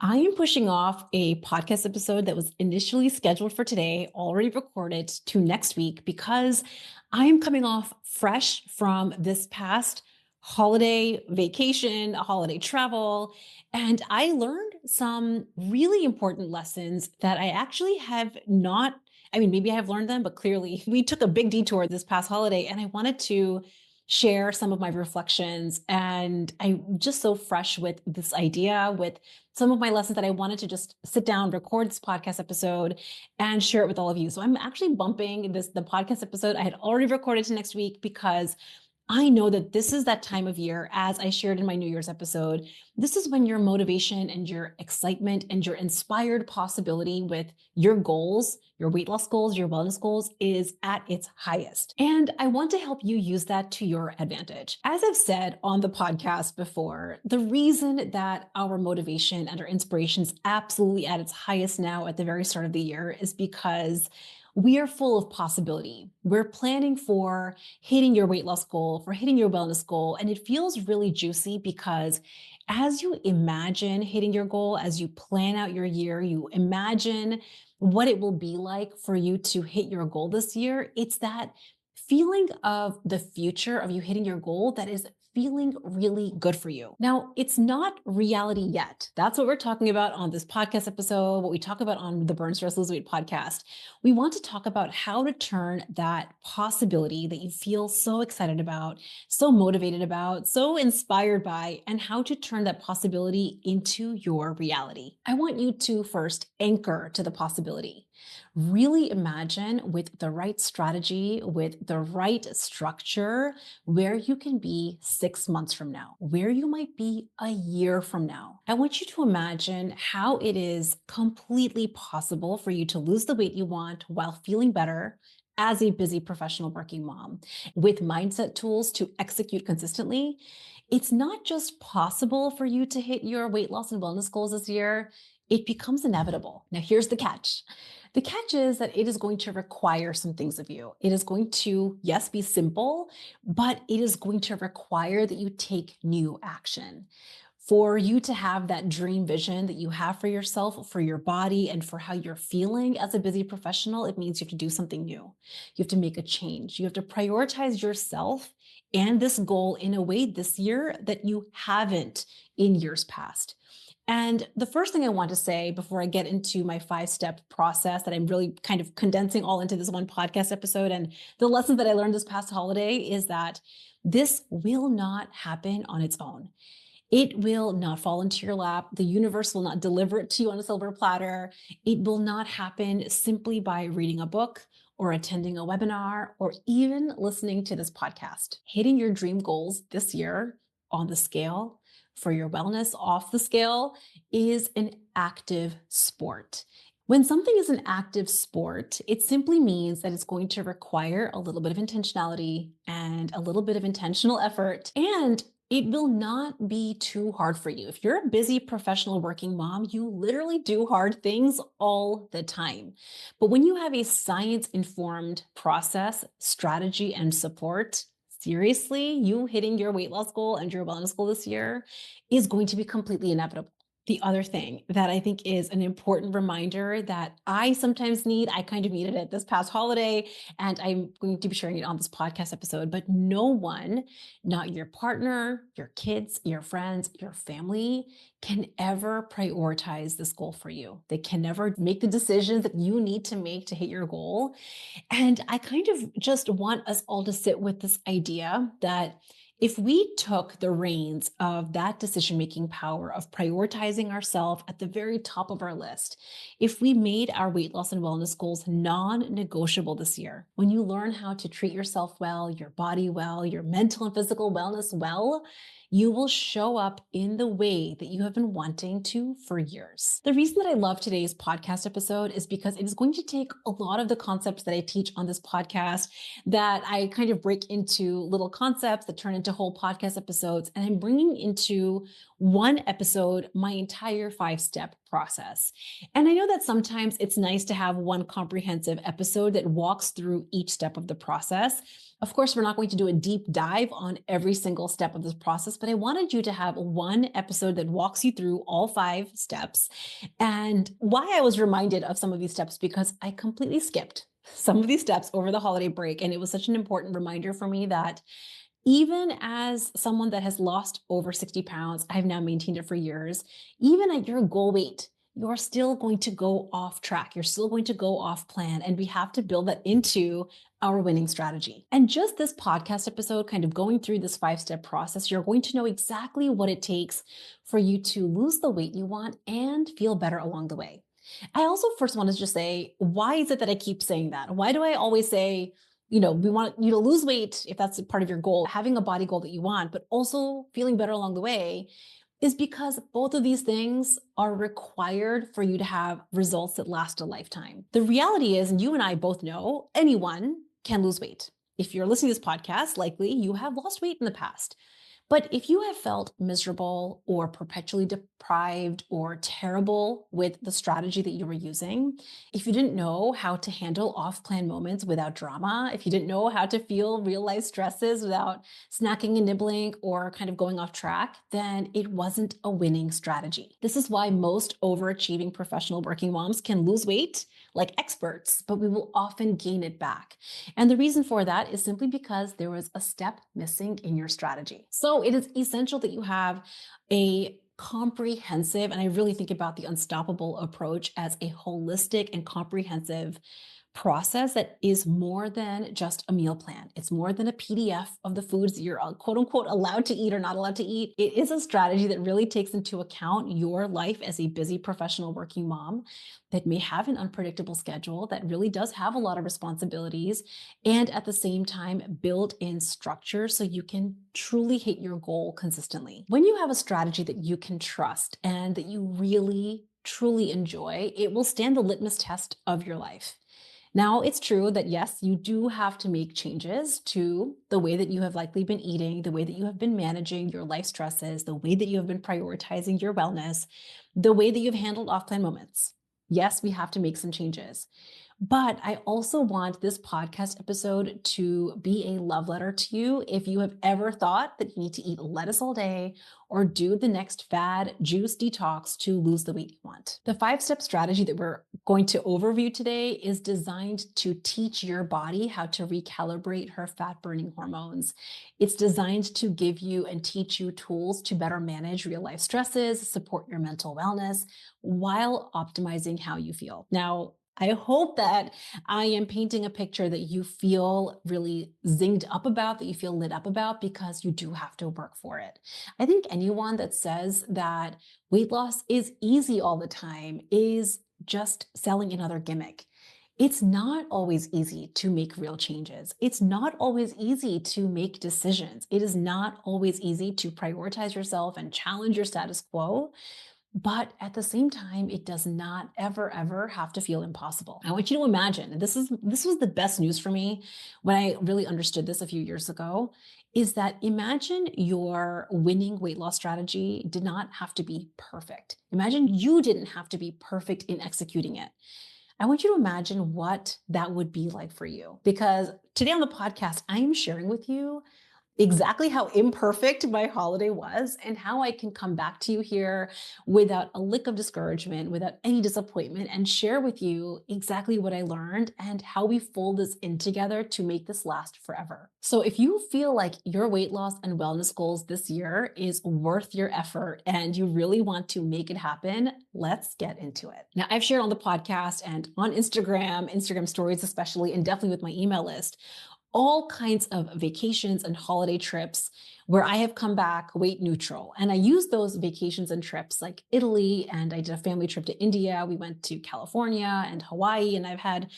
I am pushing off a podcast episode that was initially scheduled for today, already recorded, to next week because I am coming off fresh from this past holiday vacation, a holiday travel, and I learned some really important lessons that I actually have not. I mean, maybe I have learned them, but clearly we took a big detour this past holiday, and I wanted to share some of my reflections. And I'm just so fresh with this idea, with some of my lessons that I wanted to just sit down, record this podcast episode and share it with all of you. So I'm actually bumping the podcast episode I had already recorded to next week because I know that this is that time of year, as I shared in my New Year's episode. This is when your motivation and your excitement and your inspired possibility with your goals, your weight loss goals, your wellness goals is at its highest. And I want to help you use that to your advantage. As I've said on the podcast before, the reason that our motivation and our inspiration is absolutely at its highest now at the very start of the year is because we are full of possibility. We're planning for hitting your weight loss goal, for hitting your wellness goal. And it feels really juicy because as you imagine hitting your goal, as you plan out your year, you imagine what it will be like for you to hit your goal this year. It's that feeling of the future of you hitting your goal that is feeling really good for you. Now, it's not reality yet. That's what we're talking about on this podcast episode, what we talk about on the Burn Stress Lose Weight podcast. We want to talk about how to turn that possibility that you feel so excited about, so motivated about, so inspired by, and how to turn that possibility into your reality. I want you to first anchor to the possibility. Really imagine with the right strategy, with the right structure, where you can be 6 months from now, where you might be a year from now. I want you to imagine how it is completely possible for you to lose the weight you want while feeling better as a busy professional working mom with mindset tools to execute consistently. It's not just possible for you to hit your weight loss and wellness goals this year, it becomes inevitable. Now, here's the catch. The catch is that it is going to require some things of you. It is going to, yes, be simple, but it is going to require that you take new action. For you to have that dream vision that you have for yourself, for your body, and for how you're feeling as a busy professional, it means you have to do something new. You have to make a change. You have to prioritize yourself and this goal in a way this year that you haven't in years past. And the first thing I want to say before I get into my 5-step process that I'm really kind of condensing all into this one podcast episode and the lessons that I learned this past holiday is that this will not happen on its own. It will not fall into your lap. The universe will not deliver it to you on a silver platter. It will not happen simply by reading a book or attending a webinar or even listening to this podcast. Hitting your dream goals this year on the scale for your wellness off the scale is an active sport. When something is an active sport, it simply means that it's going to require a little bit of intentionality and a little bit of intentional effort. And it will not be too hard for you. If you're a busy professional working mom, you literally do hard things all the time. But when you have a science-informed process, strategy, and support, seriously, you hitting your weight loss goal and your wellness goal this year is going to be completely inevitable. The other thing that I think is an important reminder that I sometimes need, I kind of needed it this past holiday, and I'm going to be sharing it on this podcast episode, but no one, not your partner, your kids, your friends, your family, can ever prioritize this goal for you. They can never make the decisions that you need to make to hit your goal. And I kind of just want us all to sit with this idea that if we took the reins of that decision-making power of prioritizing ourselves at the very top of our list, if we made our weight loss and wellness goals non-negotiable this year, when you learn how to treat yourself well, your body well, your mental and physical wellness well, you will show up in the way that you have been wanting to for years. The reason that I love today's podcast episode is because it is going to take a lot of the concepts that I teach on this podcast that I kind of break into little concepts that turn into whole podcast episodes. And I'm bringing into one episode my entire 5-step process. And I know that sometimes it's nice to have one comprehensive episode that walks through each step of the process. Of course, we're not going to do a deep dive on every single step of this process, but I wanted you to have one episode that walks you through all 5 steps. And why I was reminded of some of these steps, because I completely skipped some of these steps over the holiday break. And it was such an important reminder for me that even as someone that has lost over 60 pounds, I've now maintained it for years, even at your goal weight, you're still going to go off track. You're still going to go off plan. And we have to build that into our winning strategy. And just this podcast episode, kind of going through this 5-step process, you're going to know exactly what it takes for you to lose the weight you want and feel better along the way. I also first want to just say, why is it that I keep saying that? Why do I always say, we want you to lose weight if that's a part of your goal, having a body goal that you want, but also feeling better along the way, is because both of these things are required for you to have results that last a lifetime. The reality is, and you and I both know, anyone can lose weight. If you're listening to this podcast, likely you have lost weight in the past. But if you have felt miserable or perpetually deprived or terrible with the strategy that you were using, if you didn't know how to handle off-plan moments without drama, if you didn't know how to feel real life stresses without snacking and nibbling or kind of going off track, then it wasn't a winning strategy. This is why most overachieving professional working moms can lose weight like experts, but we will often gain it back. And the reason for that is simply because there was a step missing in your strategy. So it is essential that you have a comprehensive, and I really think about the Unstoppable approach as a holistic and comprehensive process that is more than just a meal plan. It's more than a PDF of the foods that you're quote unquote allowed to eat or not allowed to eat. It is a strategy that really takes into account your life as a busy professional working mom that may have an unpredictable schedule, that really does have a lot of responsibilities, and at the same time build in structure so you can truly hit your goal consistently. When you have a strategy that you can trust and that you really truly enjoy, it will stand the litmus test of your life. Now, it's true that yes, you do have to make changes to the way that you have likely been eating, the way that you have been managing your life stresses, the way that you have been prioritizing your wellness, the way that you've handled off-plan moments. Yes, we have to make some changes. But I also want this podcast episode to be a love letter to you if you have ever thought that you need to eat lettuce all day or do the next fad juice detox to lose the weight you want. The 5-step strategy that we're going to overview today is designed to teach your body how to recalibrate her fat-burning hormones. It's designed to give you and teach you tools to better manage real-life stresses, support your mental wellness, while optimizing how you feel. Now, I hope that I am painting a picture that you feel really zinged up about, that you feel lit up about, because you do have to work for it. I think anyone that says that weight loss is easy all the time is just selling another gimmick. It's not always easy to make real changes. It's not always easy to make decisions. It is not always easy to prioritize yourself and challenge your status quo. But at the same time, it does not ever have to feel impossible. I want you to imagine, and this was the best news for me when I really understood this a few years ago, is that imagine your winning weight loss strategy did not have to be perfect. Imagine you didn't have to be perfect in executing it. I want you to imagine what that would be like for you. Because today on the podcast, I am sharing with you exactly how imperfect my holiday was and how I can come back to you here without a lick of discouragement, without any disappointment, and share with you exactly what I learned and how we fold this in together to make this last forever. So if you feel like your weight loss and wellness goals this year is worth your effort and you really want to make it happen, let's get into it. Now, I've shared on the podcast and on Instagram stories especially, and definitely with my email list, all kinds of vacations and holiday trips where I have come back weight neutral. And I use those vacations and trips like Italy, and I did a family trip to India. We went to California and Hawaii, and I've had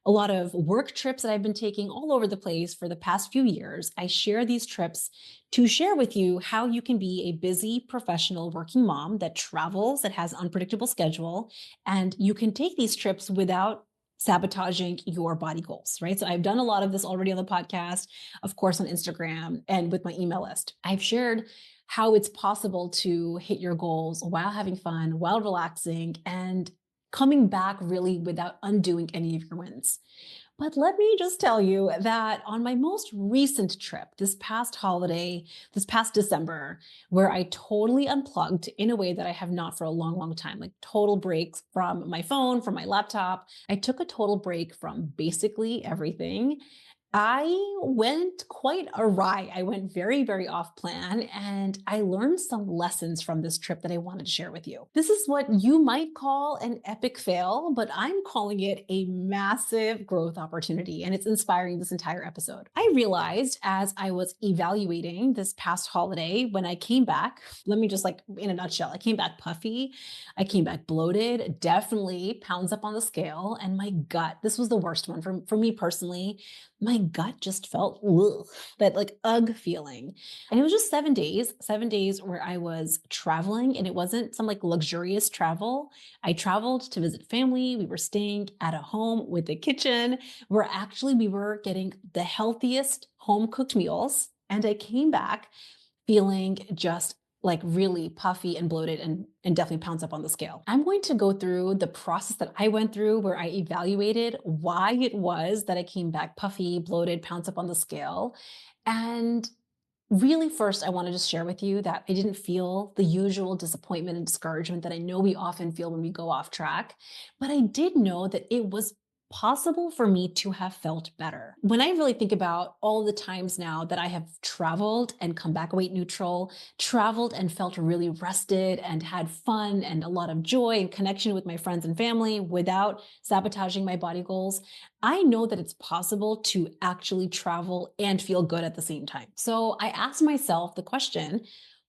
a lot of work trips that I've been taking all over the place for the past few years. I share these trips to share with you how you can be a busy professional working mom that travels, that has an unpredictable schedule, and you can take these trips without sabotaging your body goals, right? So I've done a lot of this already on the podcast, of course, on Instagram and with my email list. I've shared how it's possible to hit your goals while having fun, while relaxing, and coming back really without undoing any of your wins. But let me just tell you that on my most recent trip, this past holiday, this past December, where I totally unplugged in a way that I have not for a long, long time, like total breaks from my phone, from my laptop. I took a total break from basically everything. I went quite awry. I went very, very off plan, and I learned some lessons from this trip that I wanted to share with you. This is what you might call an epic fail, but I'm calling it a massive growth opportunity, and it's inspiring this entire episode. I realized as I was evaluating this past holiday when I came back, let me just like in a nutshell, I came back puffy, I came back bloated, definitely pounds up on the scale, and my gut, this was the worst one for me personally. My gut just felt ugh, that like ugh feeling. And it was just 7 days, 7 days where I was traveling, and it wasn't some like luxurious travel. I traveled to visit family. We were staying at a home with a kitchen where actually we were getting the healthiest home cooked meals. And I came back feeling just like really puffy and bloated and definitely pounds up on the scale. I'm going to go through the process that I went through where I evaluated why it was that I came back puffy, bloated, pounds up on the scale. And really, first, I want to just share with you that I didn't feel the usual disappointment and discouragement that I know we often feel when we go off track, but I did know that it was possible for me to have felt better. When I really think about all the times now that I have traveled and come back weight neutral, traveled and felt really rested and had fun and a lot of joy and connection with my friends and family without sabotaging my body goals, I know that it's possible to actually travel and feel good at the same time. So I asked myself the question,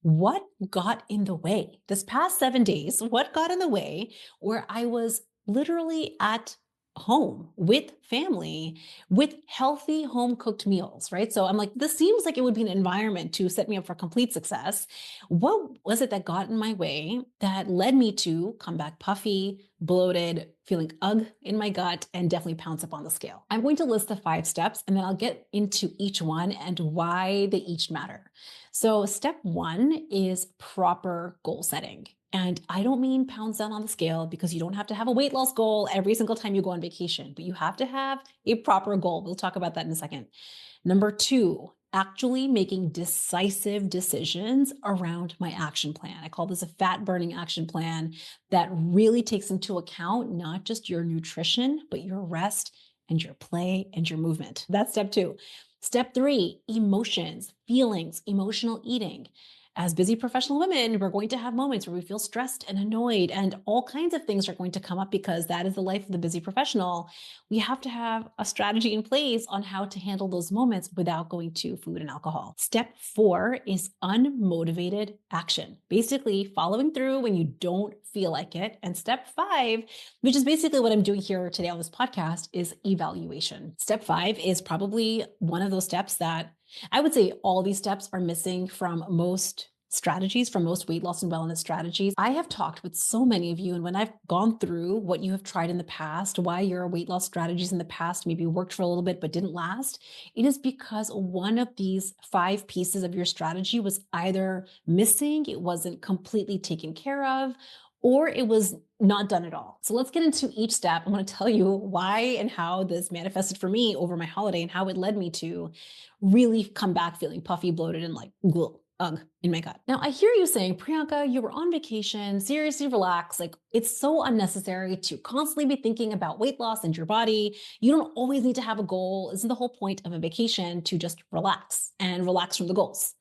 what got in the way? This past 7 days, what got in the way where I was literally at home with family with healthy home cooked meals, right? So I'm like, this seems like it would be an environment to set me up for complete success. What was it that got in my way that led me to come back puffy, bloated, feeling ugh in my gut, and definitely pounce up on the scale? I'm going to list the 5 steps and then I'll get into each one and why they each matter. So, step one is proper goal setting. And I don't mean pounds down on the scale because you don't have to have a weight loss goal every single time you go on vacation, but you have to have a proper goal. We'll talk about that in a second. Number two, actually making decisive decisions around my action plan. I call this a fat burning action plan that really takes into account not just your nutrition, but your rest and your play and your movement. That's step two. Step three, emotions, feelings, emotional eating. As busy professional women, we're going to have moments where we feel stressed and annoyed, and all kinds of things are going to come up because that is the life of the busy professional. We have to have a strategy in place on how to handle those moments without going to food and alcohol. Step four is unmotivated action, basically following through when you don't feel like it. And step five, which is basically what I'm doing here today on this podcast, is evaluation. Step five is probably one of those steps that I would say all these steps are missing from most strategies, from most weight loss and wellness strategies. I have talked with so many of you, and when I've gone through what you have tried in the past, why your weight loss strategies in the past maybe worked for a little bit but didn't last, it is because one of these 5 pieces of your strategy was either missing, it wasn't completely taken care of, or it was not done at all. So let's get into each step. I want to tell you why and how this manifested for me over my holiday and how it led me to really come back feeling puffy, bloated, and like ugh in my gut. Now I hear you saying, Priyanka, you were on vacation, seriously relax. Like it's so unnecessary to constantly be thinking about weight loss and your body. You don't always need to have a goal. Isn't the whole point of a vacation to just relax and relax from the goals?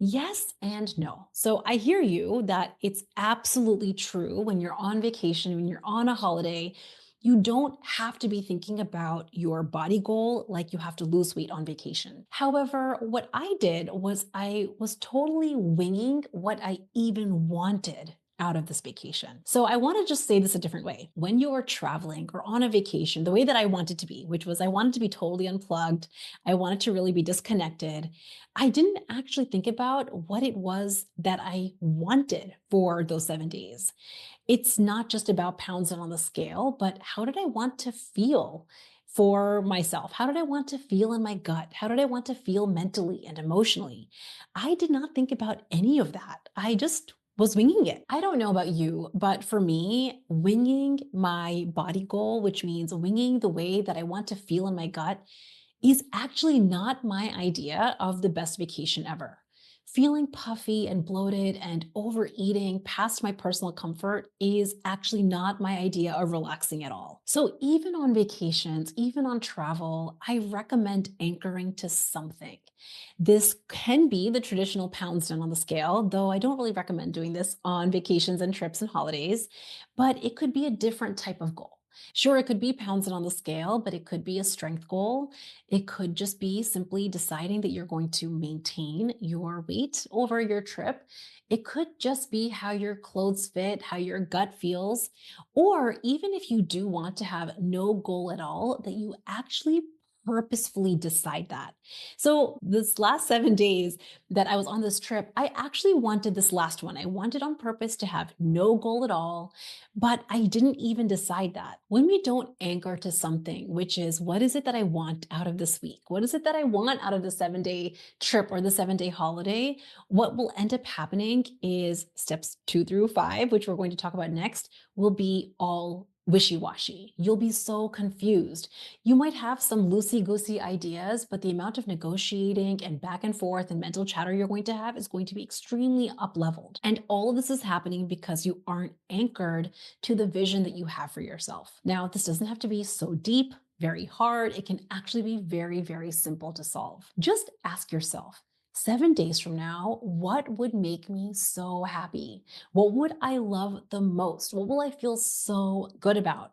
Yes and no. So I hear you that it's absolutely true when you're on vacation, when you're on a holiday, you don't have to be thinking about your body goal like you have to lose weight on vacation. However, what I did was I was totally winging what I even wanted out of this vacation. So I want to just say this a different way. When you are traveling or on a vacation, the way that I wanted to be, which was I wanted to be totally unplugged, I wanted to really be disconnected. I didn't actually think about what it was that I wanted for those 7 days. It's not just about pounds on the scale, but how did I want to feel for myself? How did I want to feel in my gut? How did I want to feel mentally and emotionally? I did not think about any of that. I just was winging it. I don't know about you, but for me, winging my body goal, which means winging the way that I want to feel in my gut, is actually not my idea of the best vacation ever. Feeling puffy and bloated and overeating past my personal comfort is actually not my idea of relaxing at all. So, even on vacations, even on travel, I recommend anchoring to something. This can be the traditional pounds done on the scale, though I don't really recommend doing this on vacations and trips and holidays, but it could be a different type of goal. Sure, it could be pounds on the scale, but it could be a strength goal. It could just be simply deciding that you're going to maintain your weight over your trip. It could just be how your clothes fit, how your gut feels, or even if you do want to have no goal at all, that you actually purposefully decide that. So, this last 7 days that I was on this trip, I actually wanted this last one. I wanted on purpose to have no goal at all, but I didn't even decide that. When we don't anchor to something, which is what is it that I want out of this week? What is it that I want out of the 7 day trip or the 7 day holiday? What will end up happening is steps 2 through 5, which we're going to talk about next, will be all wishy washy. You'll be so confused. You might have some loosey goosey ideas, but the amount of negotiating and back and forth and mental chatter you're going to have is going to be extremely up leveled. And all of this is happening because you aren't anchored to the vision that you have for yourself. Now, this doesn't have to be so deep, very hard. It can actually be very, very simple to solve. Just ask yourself, 7 days from now, what would make me so happy? What would I love the most? What will I feel so good about?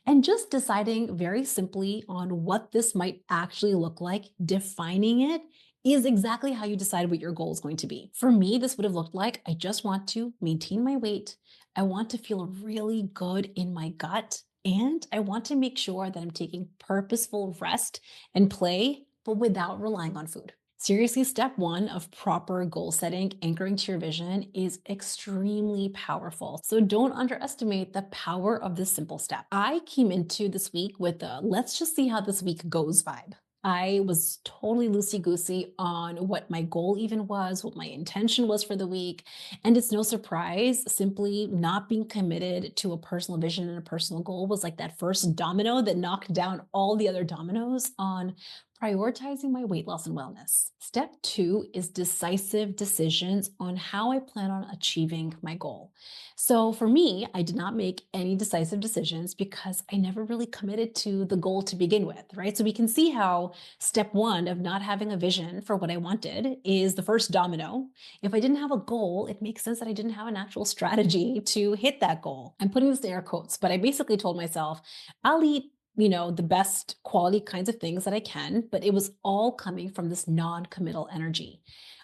And just deciding very simply on what this might actually look like, defining it, is exactly how you decide what your goal is going to be. For me, this would have looked like I just want to maintain my weight. I want to feel really good in my gut. And I want to make sure that I'm taking purposeful rest and play, but without relying on food. Seriously, step one of proper goal setting, anchoring to your vision, is extremely powerful. So don't underestimate the power of this simple step. I came into this week with a let's just see how this week goes vibe. I was totally loosey goosey on what my goal even was, what my intention was for the week. And it's no surprise, simply not being committed to a personal vision and a personal goal was like that first domino that knocked down all the other dominoes on prioritizing my weight loss and wellness. Step two is decisive decisions on how I plan on achieving my goal. So for me, I did not make any decisive decisions because I never really committed to the goal to begin with, right? So we can see how step one of not having a vision for what I wanted is the first domino. If I didn't have a goal, it makes sense that I didn't have an actual strategy to hit that goal. I'm putting this in air quotes, but I basically told myself, I'll eat the best quality kinds of things that I can, but it was all coming from this non committal energy.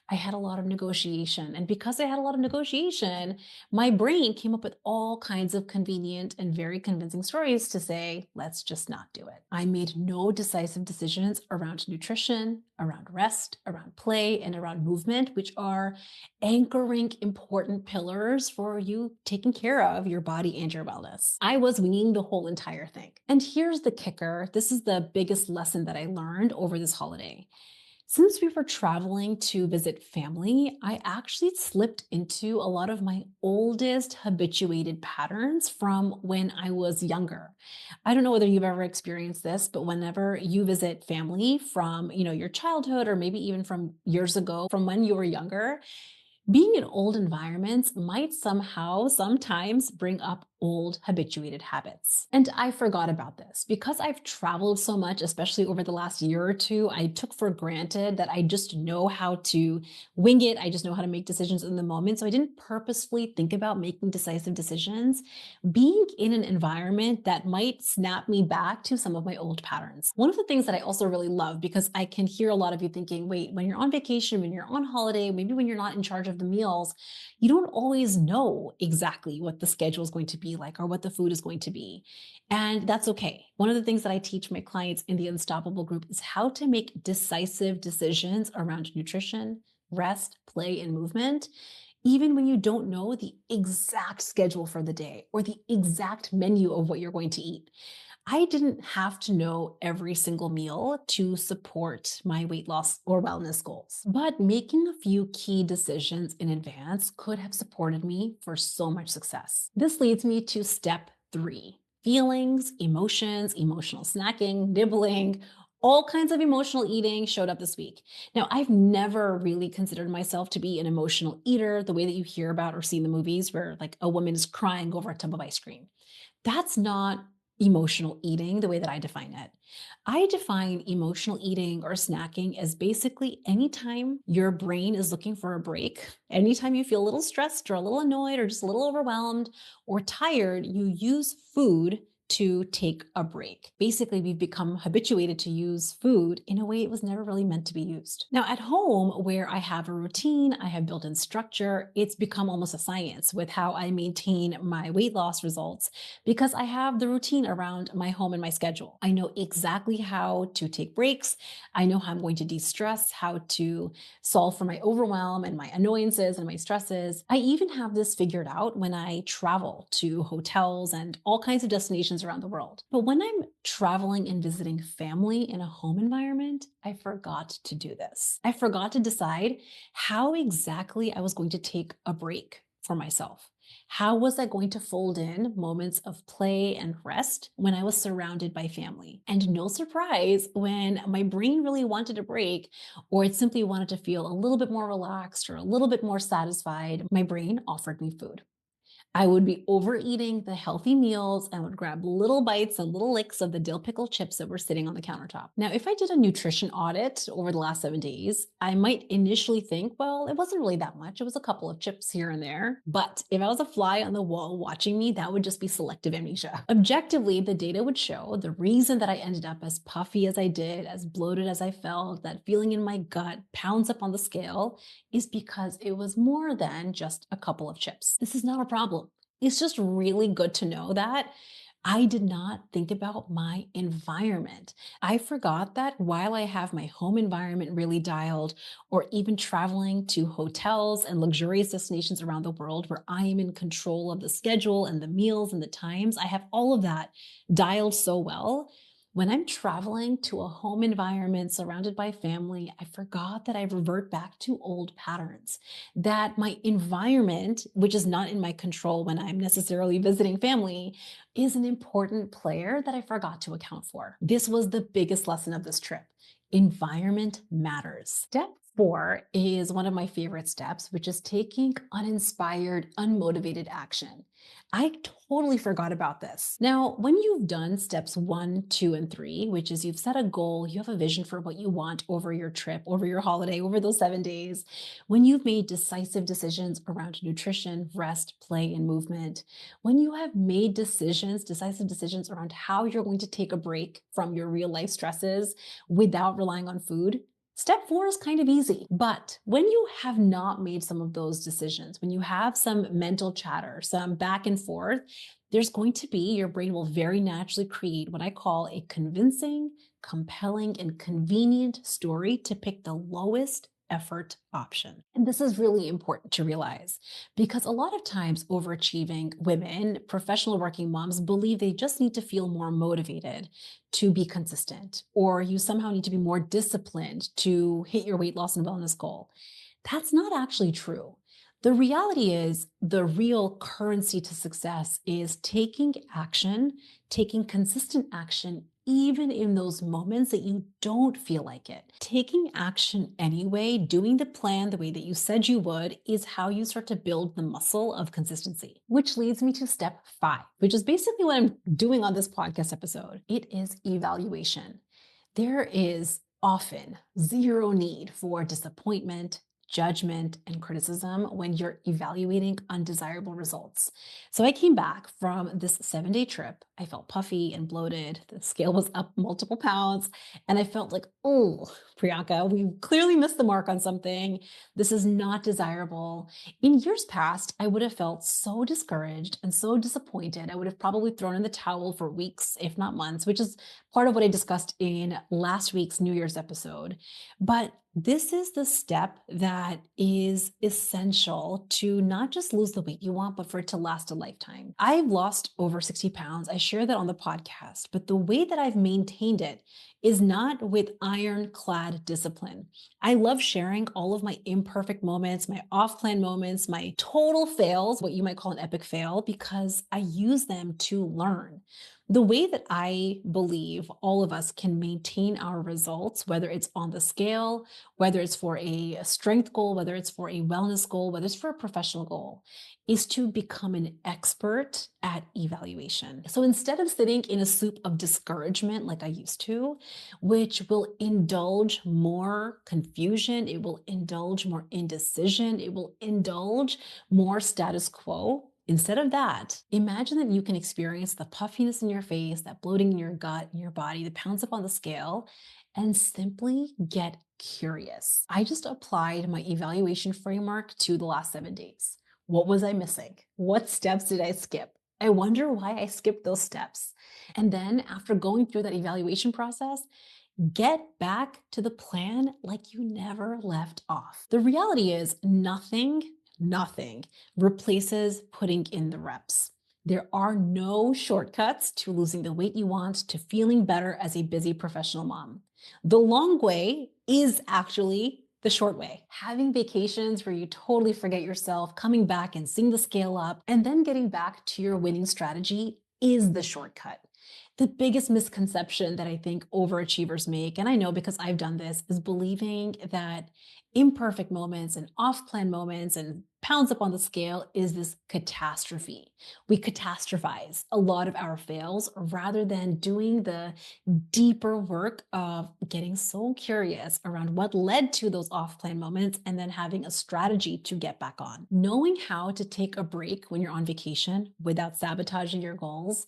I had a lot of negotiation. And because I had a lot of negotiation, my brain came up with all kinds of convenient and very convincing stories to say, let's just not do it. I made no decisive decisions around nutrition, around rest, around play, and around movement, which are anchoring important pillars for you taking care of your body and your wellness. I was winging the whole entire thing. And here's the kicker. This is the biggest lesson that I learned over this holiday. Since we were traveling to visit family, I actually slipped into a lot of my oldest habituated patterns from when I was younger. I don't know whether you've ever experienced this, but whenever you visit family from, your childhood or maybe even from years ago, from when you were younger, being in old environments might somehow sometimes bring up old habituated habits. And I forgot about this because I've traveled so much, especially over the last year or two. I took for granted that I just know how to wing it. I just know how to make decisions in the moment. So I didn't purposefully think about making decisive decisions, being in an environment that might snap me back to some of my old patterns. One of the things that I also really love, because I can hear a lot of you thinking, wait, when you're on vacation, when you're on holiday, maybe when you're not in charge of the meals, you don't always know exactly what the schedule is going to be like or what the food is going to be. And that's okay. One of the things that I teach my clients in the Unstoppable group is how to make decisive decisions around nutrition, rest, play, and movement, even when you don't know the exact schedule for the day or the exact menu of what you're going to eat. I didn't have to know every single meal to support my weight loss or wellness goals, but making a few key decisions in advance could have supported me for so much success. This leads me to step 3: feelings, emotions, emotional snacking, nibbling. All kinds of emotional eating showed up this week. Now, I've never really considered myself to be an emotional eater the way that you hear about or see in the movies where like a woman is crying over a tub of ice cream. That's not emotional eating the way that I define it. I define emotional eating or snacking as basically anytime your brain is looking for a break, anytime you feel a little stressed or a little annoyed or just a little overwhelmed or tired, you use food to take a break. Basically, we've become habituated to use food in a way it was never really meant to be used. Now, at home, where I have a routine, I have built in structure, it's become almost a science with how I maintain my weight loss results because I have the routine around my home and my schedule. I know exactly how to take breaks. I know how I'm going to de stress, how to solve for my overwhelm and my annoyances and my stresses. I even have this figured out when I travel to hotels and all kinds of destinations around the world. But when I'm traveling and visiting family in a home environment, I forgot to do this. I forgot to decide how exactly I was going to take a break for myself. How was I going to fold in moments of play and rest when I was surrounded by family? And no surprise, when my brain really wanted a break, or it simply wanted to feel a little bit more relaxed or a little bit more satisfied, my brain offered me food. I would be overeating the healthy meals and would grab little bites and little licks of the dill pickle chips that were sitting on the countertop. Now, if I did a nutrition audit over the last 7 days, I might initially think, well, it wasn't really that much. It was a couple of chips here and there. But if I was a fly on the wall watching me, that would just be selective amnesia. Objectively, the data would show the reason that I ended up as puffy as I did, as bloated as I felt, that feeling in my gut pounds up on the scale, is because it was more than just a couple of chips. This is not a problem. It's just really good to know that I did not think about my environment. I forgot that while I have my home environment really dialed, or even traveling to hotels and luxurious destinations around the world where I am in control of the schedule and the meals and the times, I have all of that dialed so well. When I'm traveling to a home environment surrounded by family, I forgot that I revert back to old patterns, that my environment, which is not in my control when I'm necessarily visiting family, is an important player that I forgot to account for. This was the biggest lesson of this trip. Environment matters. Step 4 is one of my favorite steps, which is taking uninspired, unmotivated action. I totally forgot about this. Now, when you've done steps 1, 2, and 3, which is you've set a goal, you have a vision for what you want over your trip, over your holiday, over those 7 days, when you've made decisive decisions around nutrition, rest, play, and movement, when you have made decisions, decisive decisions around how you're going to take a break from your real life stresses without relying on food, step 4 is kind of easy. But when you have not made some of those decisions, when you have some mental chatter, some back and forth, there's going to be, your brain will very naturally create what I call a convincing, compelling, and convenient story to pick the lowest effort option. And this is really important to realize because a lot of times overachieving women, professional working moms, believe they just need to feel more motivated to be consistent, or you somehow need to be more disciplined to hit your weight loss and wellness goal. That's not actually true. The reality is, the real currency to success is taking action, taking consistent action, even in those moments that you don't feel like it. Taking action anyway, doing the plan the way that you said you would, is how you start to build the muscle of consistency. Which leads me to step 5, which is basically what I'm doing on this podcast episode. It is evaluation. There is often zero need for disappointment, judgment, and criticism when you're evaluating undesirable results. So I came back from this 7-day trip. I felt puffy and bloated. The scale was up multiple pounds. And I felt like, oh, Priyanka, we clearly missed the mark on something. This is not desirable. In years past, I would have felt so discouraged and so disappointed. I would have probably thrown in the towel for weeks, if not months, which is part of what I discussed in last week's New Year's episode. But this is the step that is essential to not just lose the weight you want, but for it to last a lifetime. I've lost over 60 pounds. I share that on the podcast, but the way that I've maintained it is not with ironclad discipline. I love sharing all of my imperfect moments, my off plan moments, my total fails, what you might call an epic fail, because I use them to learn. The way that I believe all of us can maintain our results, whether it's on the scale, whether it's for a strength goal, whether it's for a wellness goal, whether it's for a professional goal, is to become an expert at evaluation. So instead of sitting in a soup of discouragement like I used to, which will indulge more confusion, it will indulge more indecision, it will indulge more status quo. Instead of that, imagine that you can experience the puffiness in your face, that bloating in your gut, in your body, the pounds up on the scale, and simply get curious. I just applied my evaluation framework to the last 7 days. What was I missing? What steps did I skip? I wonder why I skipped those steps. And then after going through that evaluation process, get back to the plan like you never left off. The reality is nothing replaces putting in the reps. There are no shortcuts to losing the weight you want, to feeling better as a busy professional mom. The long way is actually the short way. Having vacations where you totally forget yourself, coming back and seeing the scale up, and then getting back to your winning strategy is the shortcut. The biggest misconception that I think overachievers make, and I know because I've done this, is believing that imperfect moments and off plan moments and pounds up on the scale is this catastrophe. We catastrophize a lot of our fails rather than doing the deeper work of getting so curious around what led to those off plan moments and then having a strategy to get back on. Knowing how to take a break when you're on vacation without sabotaging your goals,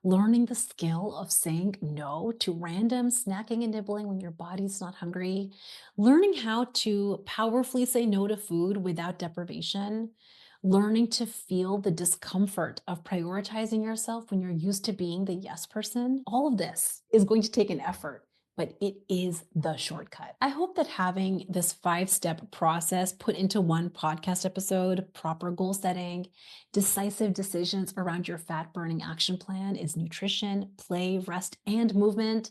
learning the skill of saying no to random snacking and nibbling when your body's not hungry, learning how to powerfully say no to food without deprivation, learning to feel the discomfort of prioritizing yourself when you're used to being the yes person. All of this is going to take an effort, but it is the shortcut. I hope that having this 5-step process put into one podcast episode, proper goal setting, decisive decisions around your fat burning action plan is nutrition, play, rest, and movement.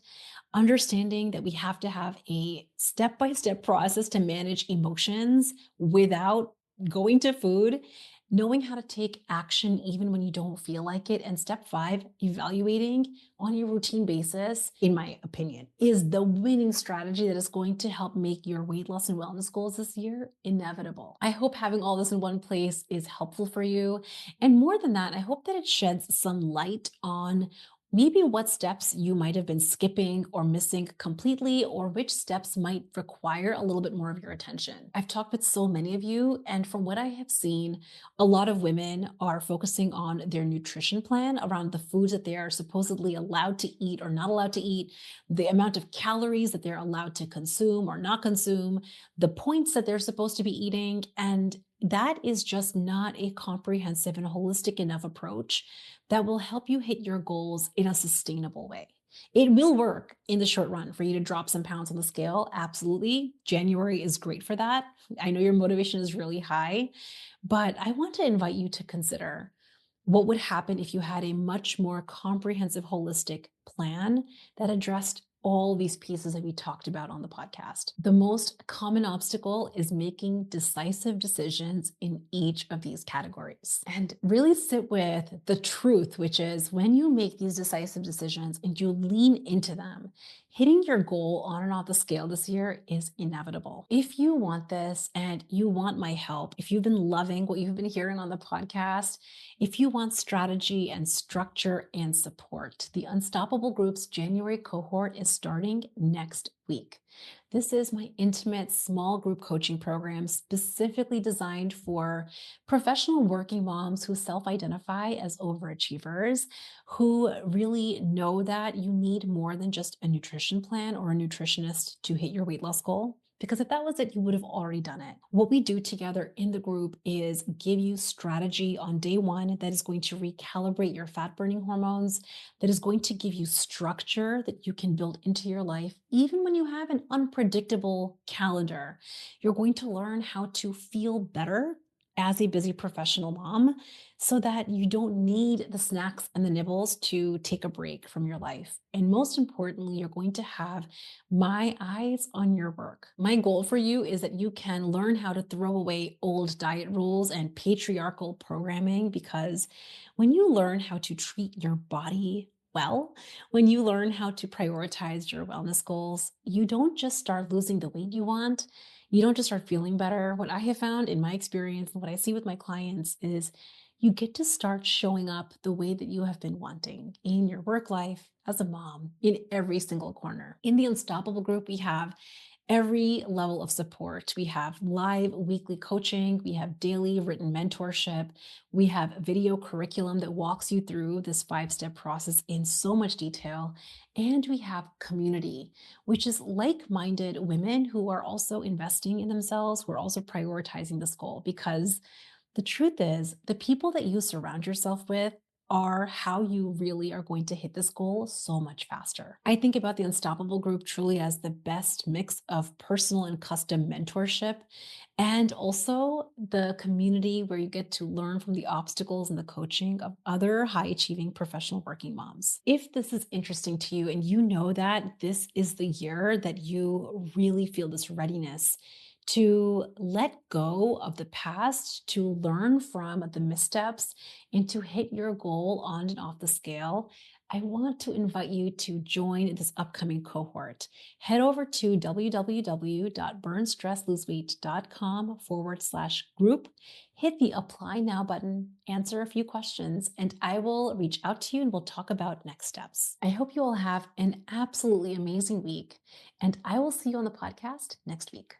Understanding that we have to have a step-by-step process to manage emotions without going to food, knowing how to take action even when you don't feel like it. And step 5, evaluating on a routine basis, in my opinion, is the winning strategy that is going to help make your weight loss and wellness goals this year inevitable. I hope having all this in one place is helpful for you. And more than that, I hope that it sheds some light on maybe what steps you might have been skipping or missing completely, or which steps might require a little bit more of your attention. I've talked with so many of you, and from what I have seen, a lot of women are focusing on their nutrition plan around the foods that they are supposedly allowed to eat or not allowed to eat, the amount of calories that they're allowed to consume or not consume, the points that they're supposed to be eating, and that is just not a comprehensive and holistic enough approach that will help you hit your goals in a sustainable way. It will work in the short run for you to drop some pounds on the scale. Absolutely. January is great for that. I know your motivation is really high, but I want to invite you to consider what would happen if you had a much more comprehensive, holistic plan that addressed all these pieces that we talked about on the podcast. The most common obstacle is making decisive decisions in each of these categories. And really sit with the truth, which is when you make these decisive decisions and you lean into them, hitting your goal on and off the scale this year is inevitable. If you want this and you want my help, if you've been loving what you've been hearing on the podcast, if you want strategy and structure and support, the Unstoppable Group's January cohort is starting next week. This is my intimate small group coaching program specifically designed for professional working moms who self identify as overachievers, who really know that you need more than just a nutrition plan or a nutritionist to hit your weight loss goal. Because if that was it, you would have already done it. What we do together in the group is give you strategy on day one that is going to recalibrate your fat burning hormones, that is going to give you structure that you can build into your life, even when you have an unpredictable calendar. You're going to learn how to feel better as a busy professional mom so that you don't need the snacks and the nibbles to take a break from your life. And most importantly, you're going to have my eyes on your work. My goal for you is that you can learn how to throw away old diet rules and patriarchal programming, because when you learn how to treat your body well, when you learn how to prioritize your wellness goals, you don't just start losing the weight you want. You don't just start feeling better. What I have found in my experience and what I see with my clients is you get to start showing up the way that you have been wanting in your work life as a mom in every single corner. In the Unstoppable Group, we have every level of support. We have live weekly coaching, we have daily written mentorship, we have video curriculum that walks you through this 5-step process in so much detail, and we have community, which is like-minded women who are also investing in themselves, who are also prioritizing this goal. Because the truth is, the people that you surround yourself with are how you really are going to hit this goal so much faster. I think about the Unstoppable Group truly as the best mix of personal and custom mentorship, and also the community where you get to learn from the obstacles and the coaching of other high achieving professional working moms. If this is interesting to you and you know that this is the year that you really feel this readiness to let go of the past, to learn from the missteps, and to hit your goal on and off the scale, I want to invite you to join this upcoming cohort. Head over to www.burnstressloseweight.com/group, hit the apply now button, answer a few questions, and I will reach out to you and we'll talk about next steps. I hope you all have an absolutely amazing week, and I will see you on the podcast next week.